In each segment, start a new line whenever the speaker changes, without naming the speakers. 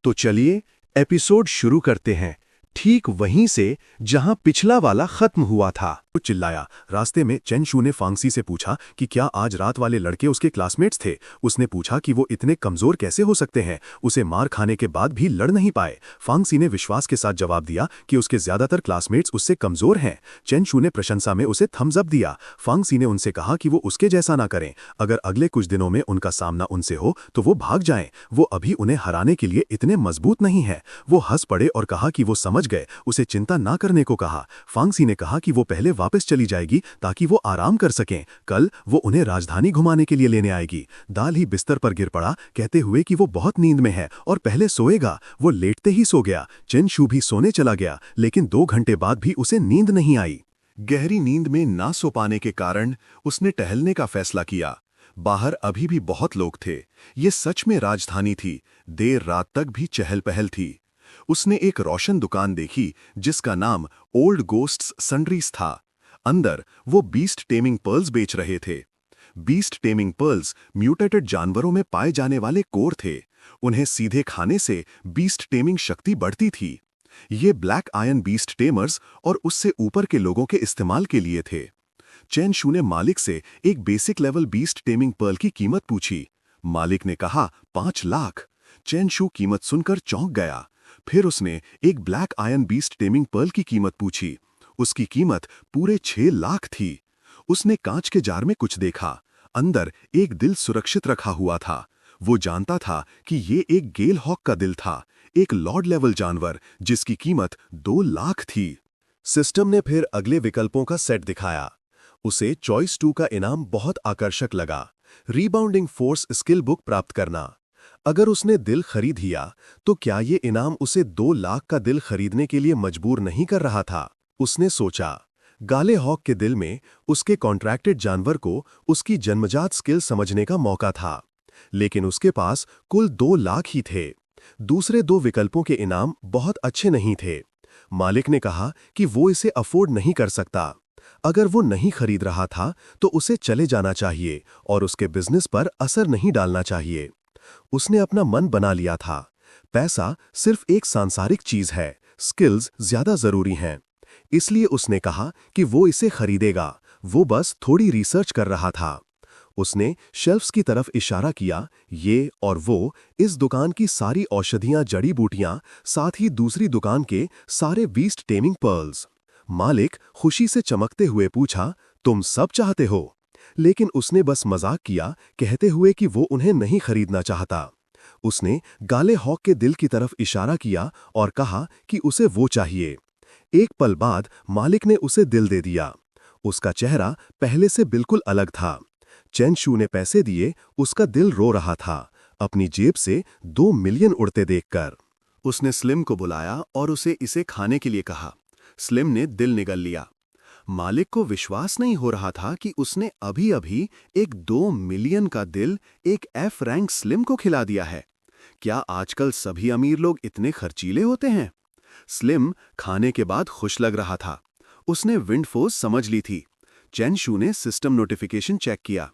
तो चलिए एपिसोड शुरू करते हैं, ठीक वहीं से जहां पिछला वाला खत्म हुआ था। वो चिल्लाया। रास्ते में चेन ने फांगसी से पूछा कि क्या आज रात वाले लड़के उसके क्लासमेट्स थे। उसने पूछा कि वो इतने कमजोर कैसे हो सकते हैं, उसे मार खाने के बाद भी लड़ नहीं पाए। फांगसी ने विश्वास के साथ जवाब दिया कि उसके ज्यादातर क्लासमेट्स उससे कमजोर हैं। चेन ने प्रशंसा में उसे थम्स अप दिया। फांगसी ने उनसे कहा कि वो उसके जैसा ना करें, अगर अगले कुछ दिनों में उनका सामना उनसे हो तो वो भाग जाएं, वो अभी उन्हें हराने के लिए इतने मजबूत नहीं है। वो हंस पड़े और कहा कि वो समझ गए, उसे चिंता ना करने को कहा। फांगसी ने कहा कि वो पहले वापस चली जाएगी ताकि वो आराम कर सकें, कल वो उन्हें राजधानी घुमाने के लिए लेने आएगी। दाल ही बिस्तर पर गिर पड़ा, कहते हुए कि वो बहुत नींद में है और पहले सोएगा। वो लेटते ही सो गया। चेन भी सोने चला गया, लेकिन 2 घंटे बाद भी उसे नींद नहीं आई। गहरी नींद में ना सो पाने के कारण उसने टहलने का फैसला किया। बाहर अभी भी बहुत लोग थे। ये सच में राजधानी थी। देर रात तक भी चहल पहल थी। उसने एक रोशन दुकान देखी जिसका नाम ओल्ड गोस्ट्स सन्ड्रीज था। अंदर वो बीस्ट टेमिंग पर्ल्स बेच रहे थे। बीस्ट टेमिंग पर्ल्स म्यूटेटेड जानवरों में पाए जाने वाले कोर थे। उन्हें सीधे खाने से बीस्ट टेमिंग शक्ति बढ़ती थी। ये ब्लैक आयन बीस्ट टेमर्स और उससे ऊपर के लोगों के इस्तेमाल के लिए थे। चेन ने मालिक से एक basic level beast taming pearl की कीमत पूछी। मालिक ने कहा 5 लाख। चेन कीमत सुनकर चौंक गया। फिर उसने एक black iron beast taming pearl की कीमत पूछी। उसकी कीमत पूरे 6 लाख थी। उसने कांच के जार में कुछ देखा। अंदर एक दिल सुरक्षित रखा हुआ था। वो जानता था कि ये एक गेल हॉक का दिल था, एक लॉर्ड लेवल जानवर जिसकी कीमत 2 लाख थी। सिस्टम ने फिर अगले विकल्पों का सेट दिखाया। उसे चॉइस 2 का इनाम बहुत आकर्षक लगा, रीबाउंडिंग फोर्स स्किल बुक प्राप्त करना। अगर उसने दिल खरीद लिया तो क्या ये इनाम उसे 2 लाख का दिल खरीदने के लिए मजबूर नहीं कर रहा था। उसने सोचा, गाले हॉक के दिल में उसके कॉन्ट्रैक्टेड जानवर को उसकी जन्मजात स्किल समझने का मौका था, लेकिन उसके पास कुल 2 लाख ही थे। दूसरे 2 विकल्पों के इनाम बहुत अच्छे नहीं थे। मालिक ने कहा कि वो इसे अफोर्ड नहीं कर सकता। अगर वो नहीं खरीद रहा था तो उसे चले जाना चाहिए और उसके बिजनेस पर असर नहीं डालना चाहिए। उसने अपना मन बना लिया था। पैसा सिर्फ एक सांसारिक चीज है, स्किल्स ज्यादा जरूरी हैं। इसलिए उसने कहा कि वो इसे खरीदेगा। वो बस थोड़ी रिसर्च कर रहा था। उसने शेल्फ्स की तरफ इशारा किया। ये और वो, इस दुकान की सारी औषधियां, जड़ी बूटियां, साथ ही दूसरी दुकान के सारे बीस्ट टेमिंग पर्ल्स। मालिक खुशी से चमकते हुए पूछा, तुम सब चाहते हो? लेकिन उसने बस मजाक किया, कहते हुए कि वो उन्हें नहीं खरीदना चाहता। उसने गाले हॉक के दिल की तरफ इशारा किया और कहा कि उसे वो चाहिए। एक पल बाद मालिक ने उसे दिल दे दिया। उसका चेहरा पहले से बिल्कुल अलग था। चेन ने पैसे दिए, उसका दिल रो रहा था, अपनी जेब से 2 मिलियन उड़ते देखकर। उसने स्लिम को बुलाया और उसे इसे खाने के लिए कहा। स्लिम ने दिल निगल लिया। मालिक को विश्वास नहीं हो रहा था कि उसने अभी-अभी एक 2 मिलियन का दिल एक F रैंक स्लिम को खिला दिया है। क्या आजकल सभी अमीर लोग इतने खर्चीले होते हैं? स्लिम खाने के बाद खुश लग रहा था। उसने विंड फोर्स समझ ली थी। चेन ने सिस्टम नोटिफिकेशन चेक किया।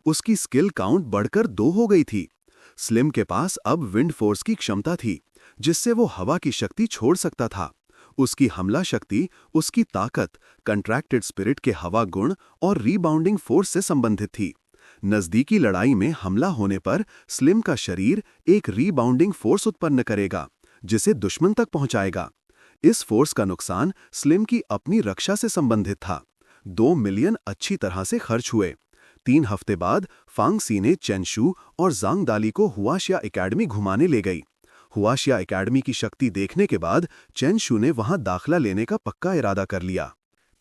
उसकी स्किल काउंट बढ़कर 2 हो गई थी। स्लिम के पास अब विंड फोर्स की क्षमता थी, जिससे वो हवा की शक्ति छोड़ सकता था। उसकी हमला शक्ति, उसकी ताकत कंट्रैक्टेड स्पिरिट के हवा गुण और रीबाउंडिंग फोर्स से संबंधित थी। नजदीकी लड़ाई में हमला होने पर स्लिम का शरीर एक रीबाउंडिंग फोर्स उत्पन्न करेगा, जिसे दुश्मन तक पहुंचाएगा। इस फोर्स का नुकसान स्लिम की अपनी रक्षा से संबंधित था। 2 मिलियन अच्छी तरह से खर्च हुए। 3 हफ्ते बाद फांगसी ने चेन और जांग दाली को हुआशिया एकेडमी घुमाने ले गई। हुआशिया एकेडमी की शक्ति देखने के बाद चेन ने वहां दाखला लेने का पक्का इरादा कर लिया।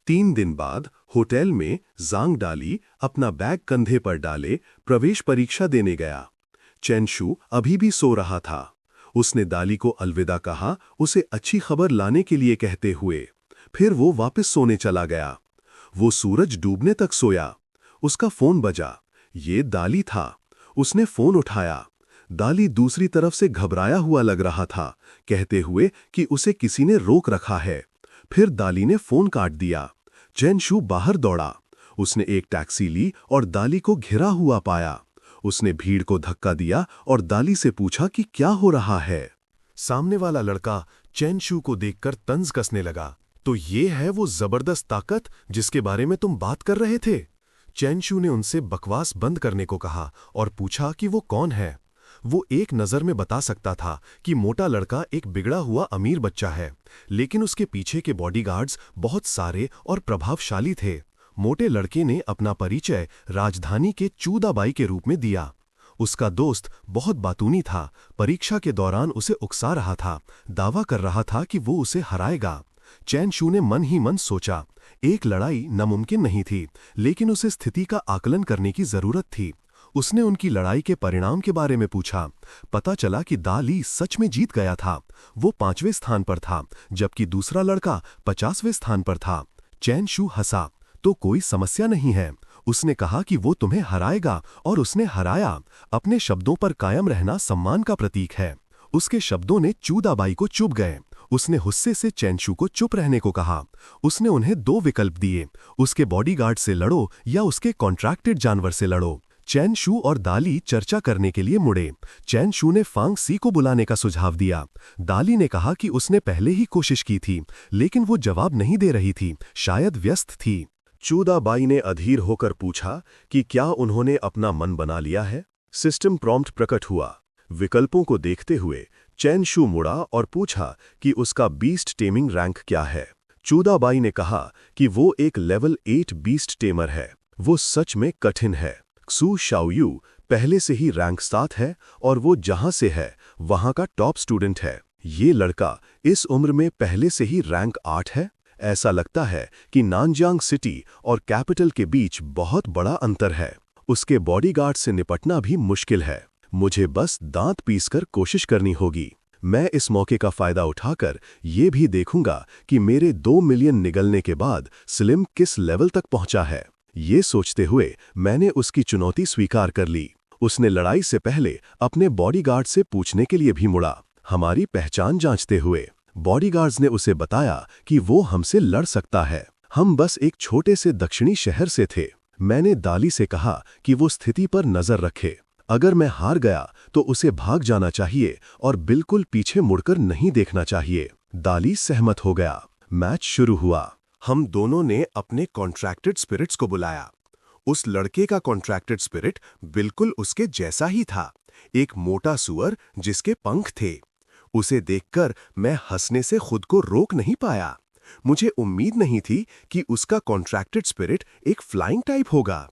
3 दिन बाद होटल में जांग दाली अपना बैग कंधे पर डाले प्रवेश परीक्षा देने गया। चेन अभी भी सो रहा था। उसने दाली को अलविदा कहा, उसे अच्छी खबर लाने के लिए कहते हुए। फिर वो वापस सोने चला गया। वो सूरज डूबने तक सोया। उसका फोन बजा। ये दाली था। उसने फोन उठाया। दाली दूसरी तरफ से घबराया हुआ लग रहा था, कहते हुए कि उसे किसी ने रोक रखा है। फिर दाली ने फोन काट दिया। चेन बाहर दौड़ा। उसने एक टैक्सी ली और दाली को घिरा हुआ पाया। उसने भीड़ को धक्का दिया और दाली से पूछा कि क्या हो रहा है। सामने वाला लड़का चैनशू को देखकर तंज कसने लगा। तो ये है वो जबरदस्त ताकत जिसके बारे में तुम बात कर रहे थे? चैनशू ने उनसे बकवास बंद करने को कहा और पूछा कि वो कौन है। वो एक नज़र में बता सकता था कि मोटा लड़का एक बिगड़ा हुआ अमीर बच्चा है, लेकिन उसके पीछे के बॉडीगार्ड्स बहुत सारे और प्रभावशाली थे। मोटे लड़के ने अपना परिचय राजधानी के चूदाबाई के रूप में दिया। उसका दोस्त बहुत बातूनी था, परीक्षा के दौरान उसे उकसा रहा था, दावा कर रहा था कि वो उसे हराएगा। चैनशू ने मन ही मन सोचा, एक लड़ाई नामुमकिन नहीं थी, लेकिन उसे स्थिति का आकलन करने की जरूरत थी। उसने उनकी लड़ाई के परिणाम के बारे में पूछा। पता चला कि दाली सच में जीत गया था। वो 5वें स्थान पर था, जबकि दूसरा लड़का 50वें स्थान पर था। चैनशू हंसा। तो कोई समस्या नहीं है। उसने कहा कि वो तुम्हें हराएगा और उसने हराया। अपने शब्दों पर कायम रहना सम्मान का प्रतीक है। उसके शब्दों ने चूदाबाई को चुभ गए। उसने गुस्से से चैनशू को चुप रहने को कहा। उसने उन्हें 2 विकल्प दिए, उसके बॉडीगार्ड से लड़ो या उसके कॉन्ट्रैक्टेड जानवर से लड़ो। चैनशू और दाली चर्चा करने के लिए मुड़े। चैनशू ने फांगसी को बुलाने का सुझाव दिया। दाली ने कहा कि उसने पहले ही कोशिश की थी, लेकिन वो जवाब नहीं दे रही थी, शायद व्यस्त थी। चूदाबाई ने अधीर होकर पूछा कि क्या उन्होंने अपना मन बना लिया है। सिस्टम प्रॉम्प्ट प्रकट हुआ। विकल्पों को देखते हुए चैनशू मुड़ा और पूछा कि उसका बीस्ट टेमिंग रैंक क्या है। चूदाबाई ने कहा कि वो एक लेवल 8 बीस्ट टेमर है। वो सच में कठिन है। क्सू शाओयू पहले से ही रैंक 7 है और वो जहां से है वहां का टॉप स्टूडेंट है। ये लड़का इस उम्र में पहले से ही रैंक 8 है। ऐसा लगता है कि नानजियांग सिटी और कैपिटल के बीच बहुत बड़ा अंतर है। उसके बॉडीगार्ड से निपटना भी मुश्किल है। मुझे बस दांत पीसकर कोशिश करनी होगी। मैं इस मौके का फायदा उठाकर ये भी देखूंगा कि मेरे 2 मिलियन निगलने के बाद स्लिम किस लेवल तक पहुंचा है। ये सोचते हुए मैंने उसकी चुनौती स्वीकार कर ली। उसने लड़ाई से पहले अपने बॉडीगार्ड से पूछने के लिए भी मुड़ा, हमारी पहचान जांचते हुए। बॉडीगार्ड्स ने उसे बताया कि वो हमसे लड़ सकता है। हम बस एक छोटे से दक्षिणी शहर से थे। मैंने दाली से कहा कि वो स्थिति पर नजर रखे। अगर मैं हार गया तो उसे भाग जाना चाहिए और बिल्कुल पीछे मुड़कर नहीं देखना चाहिए। दाली सहमत हो गया। मैच शुरू हुआ। हम दोनों ने अपने कॉन्ट्रैक्टेड स्पिरिट्स को बुलाया। उस लड़के का कॉन्ट्रैक्टेड स्पिरिट बिल्कुल उसके जैसा ही था, एक मोटा सुअर जिसके पंख थे। उसे देखकर मैं हंसने से खुद को रोक नहीं पाया। मुझे उम्मीद नहीं थी कि उसका कॉन्ट्रैक्टेड स्पिरिट एक फ्लाइंग टाइप होगा।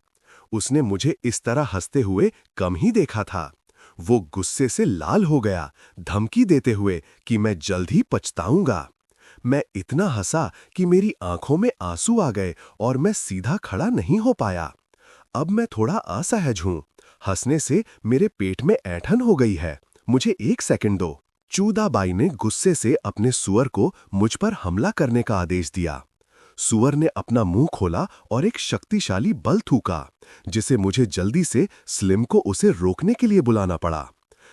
उसने मुझे इस तरह हंसते हुए कम ही देखा था। वो गुस्से से लाल हो गया, धमकी देते हुए कि मैं जल्द ही पछताऊंगा। मैं इतना हंसा कि मेरी आंखों में आंसू आ गए और मैं सीधा खड़ा नहीं हो पाया। अब मैं थोड़ा असहज हूं। हंसने से मेरे पेट में ऐंठन हो गई है। मुझे 1 सेकंड दो। चूदाबाई ने गुस्से से अपने सुअर को मुझ पर हमला करने का आदेश दिया। सुअर ने अपना मुंह खोला और एक शक्तिशाली बल थूका, जिसे मुझे जल्दी से स्लिम को उसे रोकने के लिए बुलाना पड़ा।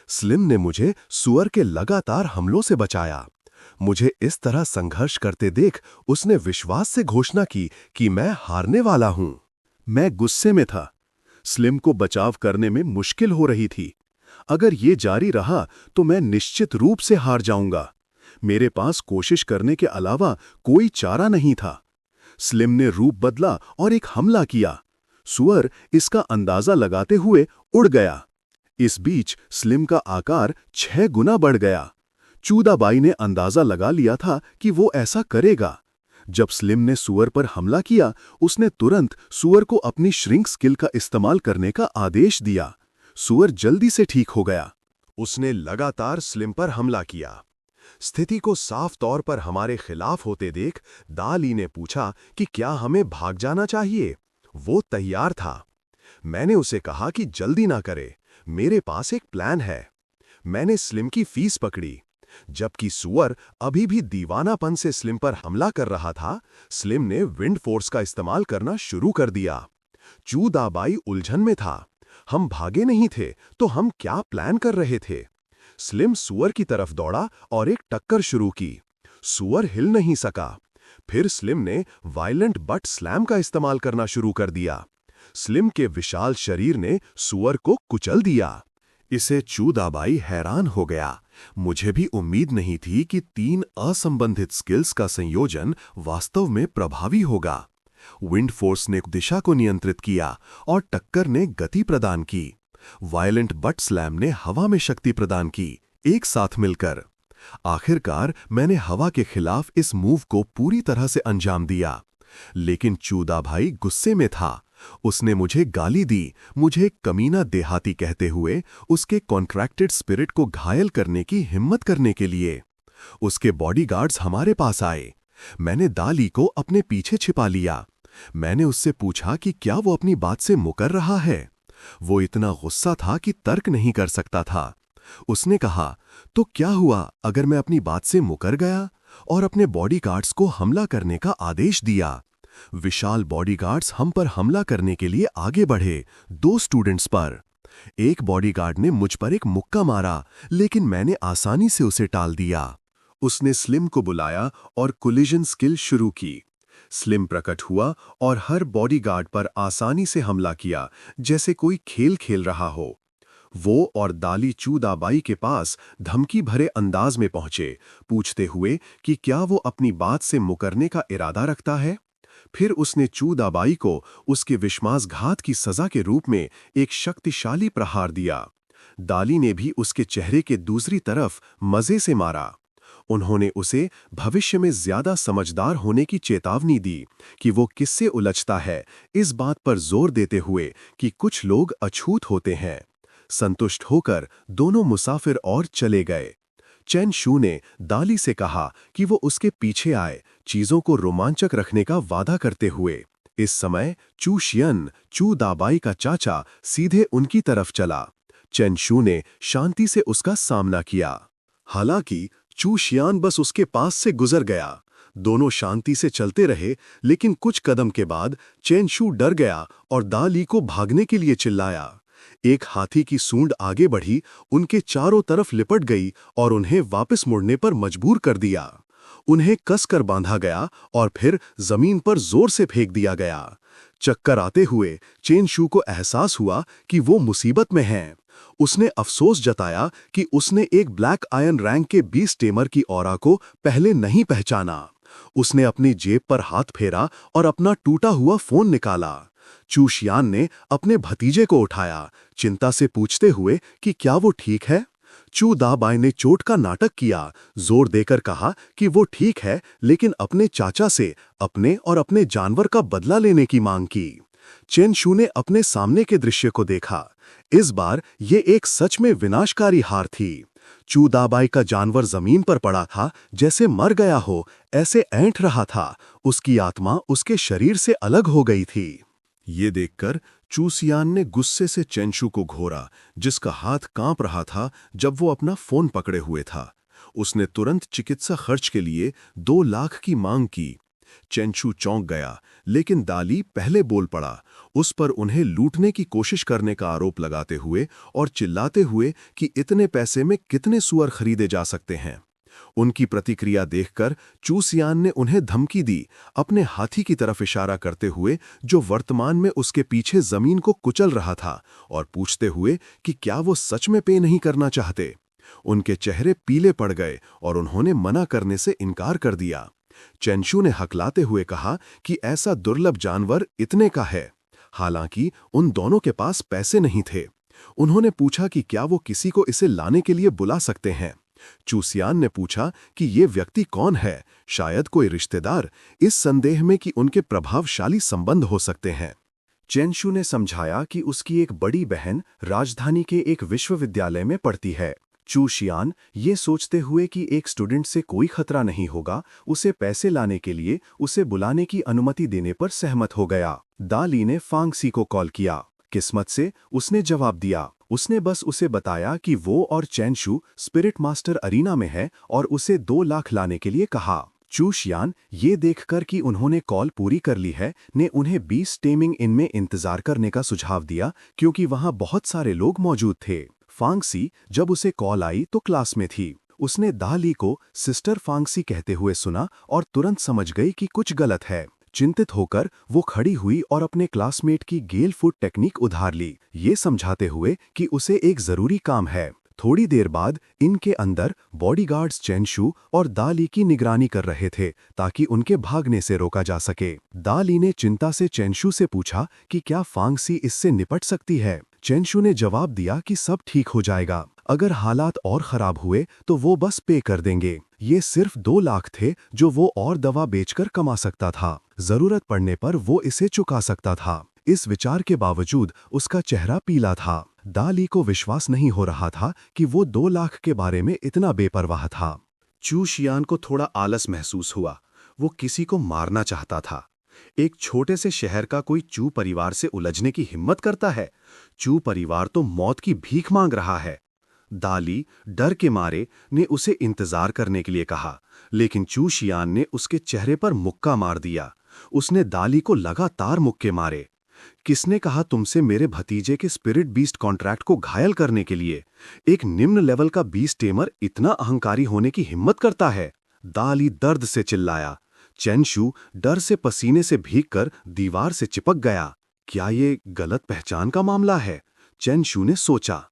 स्लिम ने मुझे सुअर के लगातार हमलों से बचाया। मुझे इस तरह संघर्ष करते देख उसने विश्वास से घोषणा की कि मैं हारने वाला हूं। मैं गुस्से में था। स्लिम को बचाव करने में मुश्किल हो रही थी। अगर ये जारी रहा तो मैं निश्चित रूप से हार जाऊंगा। मेरे पास कोशिश करने के अलावा कोई चारा नहीं था। स्लिम ने रूप बदला और एक हमला किया। सुअर इसका अंदाजा लगाते हुए उड़ गया। इस बीच स्लिम का आकार 6 गुना बढ़ गया। चूदाबाई ने अंदाजा लगा लिया था कि वो ऐसा करेगा। जब स्लिम ने सुअर पर हमला किया, उसने तुरंत सुअर को अपनी श्रिंक स्किल का इस्तेमाल करने का आदेश दिया। सुअर जल्दी से ठीक हो गया। उसने लगातार स्लिम पर हमला किया। स्थिति को साफ तौर पर हमारे खिलाफ होते देख दाली ने पूछा कि क्या हमें भाग जाना चाहिए। वो तैयार था। मैंने उसे कहा कि जल्दी ना करे, मेरे पास एक प्लान है। मैंने स्लिम की फीस पकड़ी। जबकि सुअर अभी भी दीवानापन से स्लिम पर हमला कर रहा था, स्लिम ने विंड फोर्स का इस्तेमाल करना शुरू कर दिया। चूदाबाई उलझन में था। हम भागे नहीं थे तो हम क्या प्लान कर रहे थे। स्लिम सुअर की तरफ दौड़ा और एक टक्कर शुरू की। सुअर हिल नहीं सका। फिर स्लिम ने वायलेंट बट स्लैम का इस्तेमाल करना शुरू कर दिया। स्लिम के विशाल शरीर ने सुअर को कुचल दिया। इसे चूदाबाई हैरान हो गया। मुझे भी उम्मीद नहीं थी कि 3 असंबंधित स्किल्स का संयोजन वास्तव में प्रभावी होगा। विंड फोर्स ने दिशा को नियंत्रित किया और टक्कर ने गति प्रदान की। वायलेंट बट स्लैम ने हवा में शक्ति प्रदान की, एक साथ मिलकर। आखिरकार मैंने हवा के खिलाफ इस मूव को पूरी तरह से अंजाम दिया। लेकिन चूदा भाई गुस्से में था। उसने मुझे गाली दी, मुझे कमीना देहाती कहते हुए उसके कॉन्ट्रैक्टेड स्पिरिट को घायल करने की हिम्मत करने के लिए। उसके बॉडीगार्ड्स हमारे पास आए। मैंने दाली को अपने पीछे छिपा लिया। मैंने उससे पूछा कि क्या वो अपनी बात से मुकर रहा है। वो इतना गुस्सा था कि तर्क नहीं कर सकता था। उसने कहा, तो क्या हुआ अगर मैं अपनी बात से मुकर गया, और अपने बॉडीगार्ड्स को हमला करने का आदेश दिया। विशाल बॉडीगार्ड्स हम पर हमला करने के लिए आगे बढ़े, 2 स्टूडेंट्स पर। एक बॉडीगार्ड ने मुझ पर एक मुक्का मारा, लेकिन मैंने आसानी से उसे टाल दिया। उसने स्लिम को बुलाया और कोलिजन स्किल शुरू की। स्लिम प्रकट हुआ और हर बॉडीगार्ड पर आसानी से हमला किया, जैसे कोई खेल खेल रहा हो। वो और दाली चूदाबाई के पास धमकी भरे अंदाज में पहुंचे, पूछते हुए कि क्या वो अपनी बात से मुकरने का इरादा रखता है। फिर उसने चूदाबाई को उसके विश्वासघात की सजा के रूप में एक शक्तिशाली प्रहार दिया। दाली ने भी उसके चेहरे के दूसरी तरफ मजे से मारा। उन्होंने उसे भविष्य में ज्यादा समझदार होने की चेतावनी दी कि वो किससे उलझता है, इस बात पर जोर देते हुए कि कुछ लोग अछूत होते हैं। संतुष्ट होकर दोनों मुसाफिर और चले गए। चेन शू ने दाली से कहा कि वो उसके पीछे आए, चीजों को रोमांचक रखने का वादा करते हुए। इस समय चू शियन, चू दाबाई का चाचा, सीधे उनकी तरफ चला। चेन शू ने शांति से उसका सामना किया। हालांकि चू शियान बस उसके पास से गुजर गया। दोनों शांति से चलते रहे, लेकिन कुछ कदम के बाद चेन शू डर गया और दाली को भागने के लिए चिल्लाया। एक हाथी की सूंड आगे बढ़ी, उनके चारों तरफ लिपट गई और उन्हें वापस मुड़ने पर मजबूर कर दिया। उन्हें कसकर बांधा गया और फिर जमीन पर जोर से फेंक दिया गया। चक्कर आते हुए चेन शू को एहसास हुआ कि वो मुसीबत में है। उसने अफसोस जताया कि उसने एक ब्लैक आयरन रैंक के 20 टेमर की ऑरा को पहले नहीं पहचाना। उसने अपनी जेब पर हाथ फेरा और अपना टूटा हुआ फोन निकाला। चू शियान ने अपने भतीजे को उठाया, चिंता से पूछते हुए कि क्या वो ठीक है। चू दाबाई ने चोट का नाटक किया, जोर देकर कहा कि वो ठीक है, लेकिन अपने चाचा से अपने और अपने जानवर का बदला लेने की मांग की। चेन शू ने अपने सामने के दृश्य को देखा। इस बार ये एक सच में विनाशकारी हार थी। चू दाबाई का जानवर जमीन पर पड़ा था, जैसे मर गया हो, ऐसे ऐंठ रहा था। उसकी आत्मा उसके शरीर से अलग हो गई थी। ये देखकर चू सियान ने गुस्से से चेनशू को घोरा, जिसका हाथ कांप रहा था जब वो अपना फोन पकड़े हुए था। उसने तुरंत चिकित्सा खर्च के लिए 2 लाख की मांग की। चेनशू चौंक गया, लेकिन दाली पहले बोल पड़ा, उस पर उन्हें लूटने की कोशिश करने का आरोप लगाते हुए और चिल्लाते हुए कि इतने पैसे में कितने सुअर खरीदे जा सकते हैं। उनकी प्रतिक्रिया देखकर चू सियान ने उन्हें धमकी दी, अपने हाथी की तरफ इशारा करते हुए जो वर्तमान में उसके पीछे जमीन को कुचल रहा था, और पूछते हुए कि क्या वो सच में पे नहीं करना चाहते। उनके चेहरे पीले पड़ गए और उन्होंने मना करने से इनकार कर दिया। चेनशू ने हकलाते हुए कहा कि ऐसा दुर्लभ जानवर इतने का है। हालांकि उन दोनों के पास पैसे नहीं थे। उन्होंने पूछा कि क्या वो किसी को इसे लाने के लिए बुला सकते हैं। चू सियान ने पूछा कि ये व्यक्ति कौन है, शायद कोई रिश्तेदार, इस संदेह में कि उनके प्रभावशाली संबंध हो सकते हैं। चेनशू ने समझाया कि उसकी एक बड़ी बहन राजधानी के एक विश्वविद्यालय में पढ़ती है। चू शियान, ये सोचते हुए कि एक स्टूडेंट से कोई खतरा नहीं होगा, उसे पैसे लाने के लिए उसे बुलाने की अनुमति देने पर सहमत हो गया। दाली ने फांगसी को कॉल किया। किस्मत से उसने जवाब दिया। उसने बस उसे बताया कि वो और चेनशू स्पिरिट मास्टर अरीना में है और उसे 2 लाख लाने के लिए कहा। चू शियान, ये देखकर कि उन्होंने कॉल पूरी कर ली है, ने उन्हें 20 टेमिंग इन में इंतजार करने का सुझाव दिया, क्योंकि वहां बहुत सारे लोग मौजूद थे। फांगसी जब उसे कॉल आई तो क्लास में थी। उसने दाली को सिस्टर फांगसी कहते हुए सुना और तुरंत समझ गई कि कुछ गलत है। चिंतित होकर वो खड़ी हुई और अपने क्लासमेट की गेल फुट टेक्निक उधार ली, ये समझाते हुए कि उसे एक जरूरी काम है। थोड़ी देर बाद इनके अंदर बॉडीगार्ड्स चेंशू और दाली की निगरानी कर रहे थे ताकि उनके भागने से रोका जा सके। दाली ने चिंता से चेंशू से पूछा कि क्या फांगसी इससे निपट सकती है। चेंशू ने जवाब दिया कि सब ठीक हो जाएगा, अगर हालात और खराब हुए तो वो बस पे कर देंगे। ये सिर्फ 2 लाख थे जो वो और दवा बेचकर कमा सकता था। जरूरत पड़ने पर वो इसे चुका सकता था। इस विचार के बावजूद उसका चेहरा पीला था। दाली को विश्वास नहीं हो रहा था कि वो 2 लाख के बारे में इतना बेपरवाह था। चू शियान को थोड़ा आलस महसूस हुआ। वो किसी को मारना चाहता था। एक छोटे से शहर का कोई चू परिवार से उलझने की हिम्मत करता है? चू परिवार तो मौत की भीख मांग रहा है। दाली डर के मारे ने उसे इंतजार करने के लिए कहा, लेकिन चू शियान ने उसके चेहरे पर मुक्का मार दिया। उसने दाली को लगातार मुक्के मारे। किसने कहा तुमसे मेरे भतीजे के स्पिरिट बीस्ट कॉन्ट्रैक्ट को घायल करने के लिए? एक निम्न लेवल का बीस्ट टेमर इतना अहंकारी होने की हिम्मत करता है? दाली दर्द से चिल्लाया। चेंशू डर से पसीने से भीगकर दीवार से चिपक गया। क्या ये गलत पहचान का मामला है? चेंशू ने सोचा।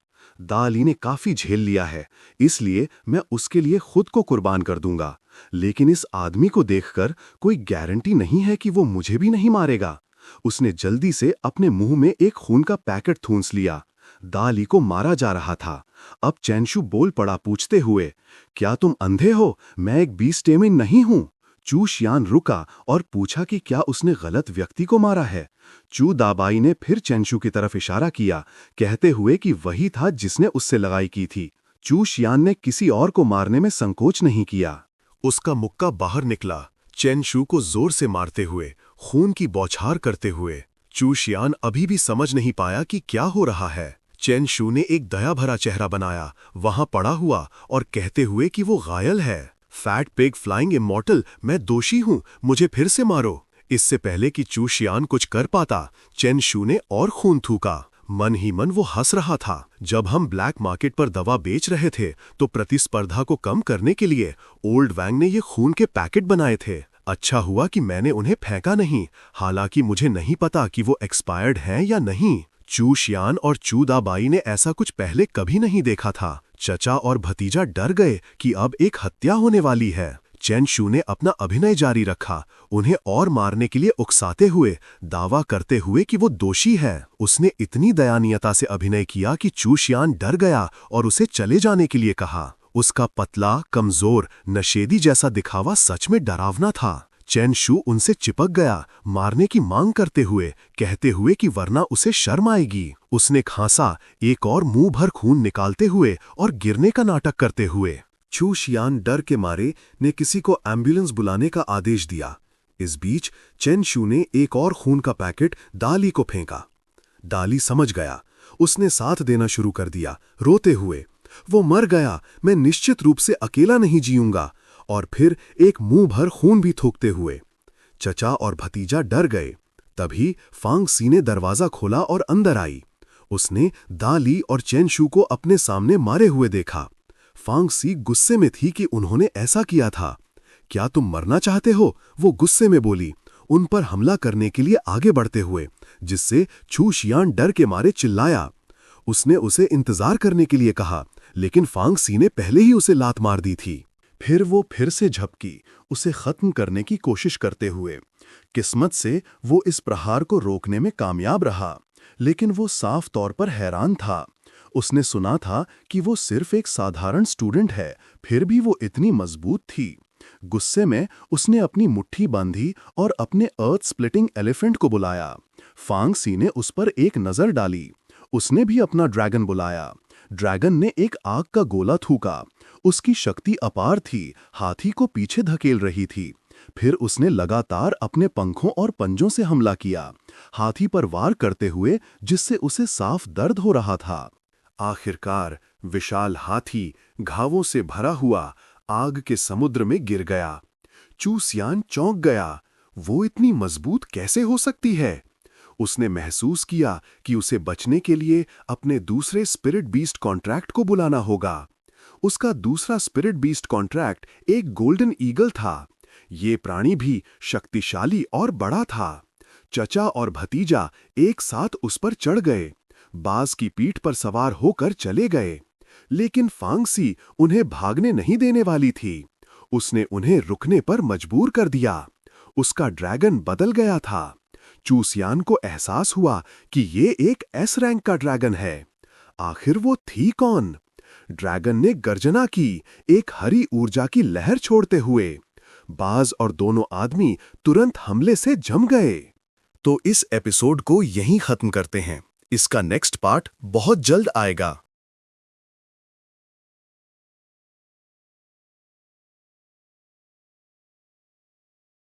दाली ने काफी झेल लिया है, इसलिए मैं उसके लिए खुद को कुर्बान कर दूंगा, लेकिन इस आदमी को देखकर कोई गारंटी नहीं है कि वो मुझे भी नहीं मारेगा। उसने जल्दी से अपने मुंह में एक खून का पैकेट ठूंस लिया। दाली को मारा जा रहा था। अब चेंशू बोल पड़ा पूछते हुए, क्या तुम अंधे हो? मैं एक बीस्टेमिन नहीं हूं। चू शियान रुका और पूछा कि क्या उसने गलत व्यक्ति को मारा है। चू दाबाई ने फिर चेंशू की तरफ इशारा किया, कहते हुए कि वही था जिसने उससे लगाई की थी। चू शियान ने किसी और को मारने में संकोच नहीं किया। उसका मुक्का बाहर निकला, चेंशू को जोर से मारते हुए, खून की बौछार करते हुए। चू शियान अभी भी समझ नहीं पाया कि क्या हो रहा है। चेंशू ने एक दया भरा चेहरा बनाया, वहां पड़ा हुआ और कहते हुए कि वो घायल है। फैट पिग फ्लाइंग इमॉर्टल, मैं दोषी हूं, मुझे फिर से मारो। इससे पहले कि चू शियान कुछ कर पाता, चेंशू ने और खून थूका। मन ही मन वो हंस रहा था। जब हम ब्लैक मार्केट पर दवा बेच रहे थे तो प्रतिस्पर्धा को कम करने के लिए ओल्ड वैंग ने ये खून के पैकेट बनाए थे। अच्छा हुआ कि मैंने उन्हें फेंका नहीं, हालांकि मुझे नहीं पता कि वो एक्सपायर्ड हैं या नहीं। चू शियान और चू दाबाई ने ऐसा कुछ पहले कभी नहीं देखा था। चचा और भतीजा डर गए कि अब एक हत्या होने वाली है। चेंशू ने अपना अभिनय जारी रखा, उन्हें और मारने के लिए उकसाते हुए, दावा करते हुए कि वो दोषी है। उसने इतनी दयानीयता से अभिनय किया कि चू शियान डर गया और उसे चले जाने के लिए कहा। उसका पतला, कमजोर, नशेदी जैसा दिखावा सच में डरावना था। चेंशू उनसे चिपक गया, मारने की मांग करते हुए, कहते हुए कि वरना उसे शर्म आएगी। उसने खांसा, एक और मुंह भर खून निकालते हुए और गिरने का नाटक करते हुए। चू शियान डर के मारे ने किसी को एम्बुलेंस बुलाने का आदेश दिया। इस बीच चेंशू ने एक और खून का पैकेट दाली को फेंका। दाली समझ गया। उसने साथ देना शुरू कर दिया, रोते हुए, वो मर गया, मैं निश्चित रूप से अकेला नहीं जीऊंगा। और फिर एक मुंह भर खून भी थूकते हुए। चचा और भतीजा डर गए। तभी फांगसी ने दरवाजा खोला और अंदर आई। उसने दाली और चेंशू को अपने सामने मारे हुए देखा। फांगसी गुस्से में थी कि उन्होंने ऐसा किया था। क्या तुम मरना चाहते हो? वो गुस्से में बोली, उन पर हमला करने के लिए आगे बढ़ते हुए, जिससे चू शियान डर के मारे चिल्लाया। उसने उसे इंतजार करने के लिए कहा, लेकिन फांगसी ने पहले ही उसे लात मार दी थी। फिर वो फिर से झपकी, उसे खत्म करने की कोशिश करते हुए। किस्मत से वो इस प्रहार को रोकने में कामयाब रहा, लेकिन वो साफ तौर पर हैरान था। उसने सुना था कि वो सिर्फ एक साधारण स्टूडेंट है, फिर भी वो इतनी मजबूत थी। गुस्से में उसने अपनी मुट्ठी बांधी और अपने अर्थ स्प्लिटिंग एलिफेंट को बुलाया। फांगसी ने उस पर एक नजर डाली। उसने भी अपना ड्रैगन बुलाया। ड्रैगन ने एक आग का गोला थूका। उसकी शक्ति अपार थी, हाथी को पीछे धकेल रही थी। फिर उसने लगातार अपने पंखों और पंजों से हमला किया, हाथी पर वार करते हुए, जिससे उसे साफ दर्द हो रहा था। आखिरकार विशाल हाथी घावों से भरा हुआ आग के समुद्र में गिर गया। चू शियान चौंक गया। वो इतनी मजबूत कैसे हो सकती है? उसने महसूस किया कि उसे बचने के लिए अपने दूसरे स्पिरिट बीस्ट कॉन्ट्रैक्ट को बुलाना होगा। उसका दूसरा स्पिरिट बीस्ट कॉन्ट्रैक्ट एक गोल्डन ईगल था। ये प्राणी भी शक्तिशाली और बड़ा था। चचा और भतीजा एक साथ उस पर चढ़ गए, बाज की पीठ पर सवार होकर चले गए। लेकिन फांगसी उन्हें भागने नहीं देने वाली थी। उसने उन्हें रुकने पर मजबूर कर दिया। उसका ड्रैगन बदल गया था। चूसियान को एहसास हुआ कि ये एक एस रैंक का ड्रैगन है। आखिर वो थी कौन? ड्रैगन ने गर्जना की, एक हरी ऊर्जा की लहर छोड़ते हुए। बाज और दोनों आदमी तुरंत हमले से जम गए। तो इस एपिसोड को यहीं खत्म करते हैं। इसका नेक्स्ट पार्ट बहुत जल्द आएगा।